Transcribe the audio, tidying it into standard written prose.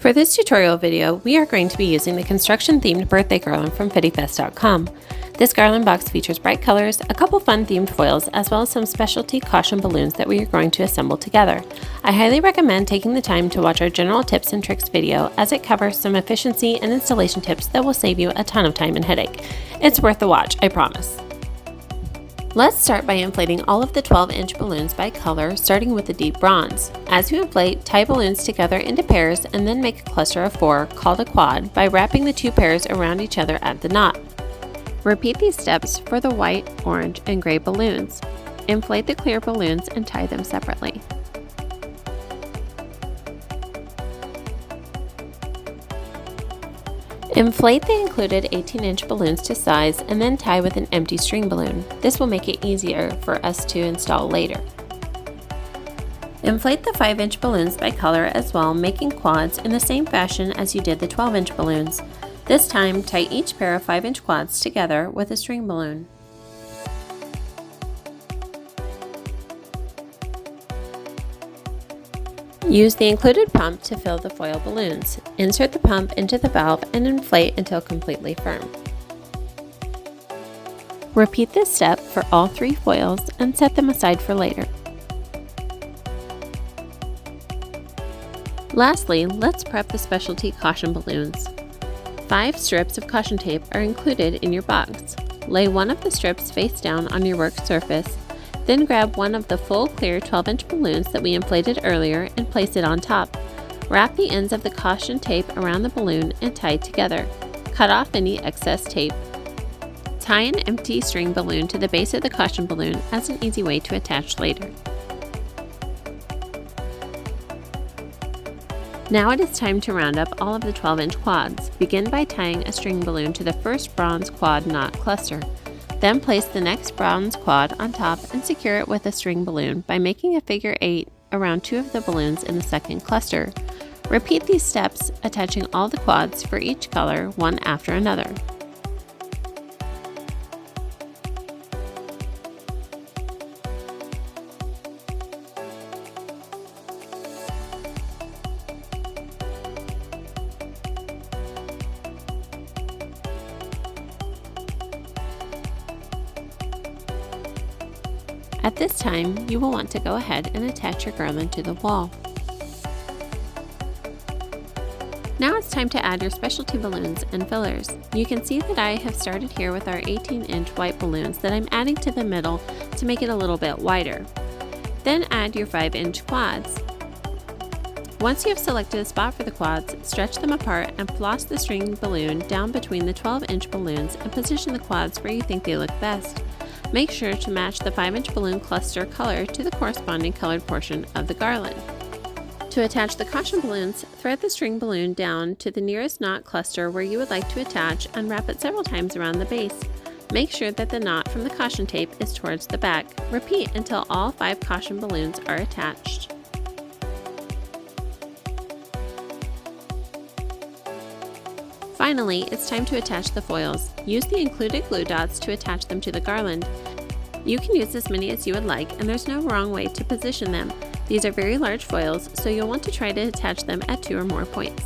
For this tutorial video, we are going to be using the construction-themed birthday garland from FittyFest.com. This garland box features bright colors, a couple fun themed foils, as well as some specialty caution balloons that we are going to assemble together. I highly recommend taking the time to watch our general tips and tricks video, as it covers some efficiency and installation tips that will save you a ton of time and headache. It's worth the watch, I promise. Let's start by inflating all of the 12-inch balloons by color, starting with the deep bronze. As you inflate, tie balloons together into pairs and then make a cluster of 4, called a quad, by wrapping the 2 pairs around each other at the knot. Repeat these steps for the white, orange, and gray balloons. Inflate the clear balloons and tie them separately. Inflate the included 18-inch balloons to size and then tie with an empty string balloon. This will make it easier for us to install later. Inflate the 5-inch balloons by color as well, making quads in the same fashion as you did the 12-inch balloons. This time, tie each pair of 5-inch quads together with a string balloon. Use the included pump to fill the foil balloons. Insert the pump into the valve and inflate until completely firm. Repeat this step for all 3 foils and set them aside for later. Lastly, let's prep the specialty caution balloons. 5 strips of caution tape are included in your box. Lay one of the strips face down on your work surface. Then grab one of the full clear 12-inch balloons that we inflated earlier and place it on top. Wrap the ends of the caution tape around the balloon and tie it together. Cut off any excess tape. Tie an empty string balloon to the base of the caution balloon as an easy way to attach later. Now it is time to round up all of the 12-inch quads. Begin by tying a string balloon to the first bronze quad knot cluster. Then place the next bronze quad on top and secure it with a string balloon by making a figure 8 around 2 of the balloons in the second cluster. Repeat these steps, attaching all the quads for each color, one after another. At this time, you will want to go ahead and attach your garland to the wall. Now it's time to add your specialty balloons and fillers. You can see that I have started here with our 18-inch white balloons that I'm adding to the middle to make it a little bit wider. Then add your 5-inch quads. Once you have selected a spot for the quads, stretch them apart and floss the string balloon down between the 12-inch balloons and position the quads where you think they look best. Make sure to match the 5-inch balloon cluster color to the corresponding colored portion of the garland. To attach the caution balloons, thread the string balloon down to the nearest knot cluster where you would like to attach and wrap it several times around the base. Make sure that the knot from the caution tape is towards the back. Repeat until all 5 caution balloons are attached. Finally, it's time to attach the foils. Use the included glue dots to attach them to the garland. You can use as many as you would like, and there's no wrong way to position them. These are very large foils, so you'll want to try to attach them at 2 or more points.